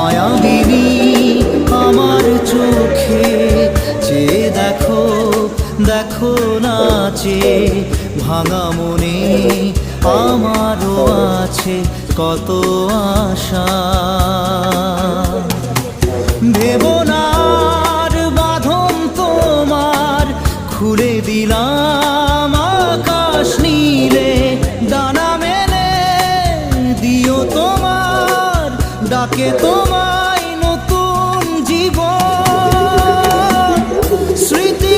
মায়াবিনী আমার চোখে চেয়ে দেখো, দেখো নাচে ভাঙা মনে আমারও আছে কত আশা। ভেবনার বাঁধন তোমার খুলে দিলাম আকাশ নীলে, ডানা মেলে দিও তোমার ডাকে তোমায় নতুন জীবন। স্মৃতি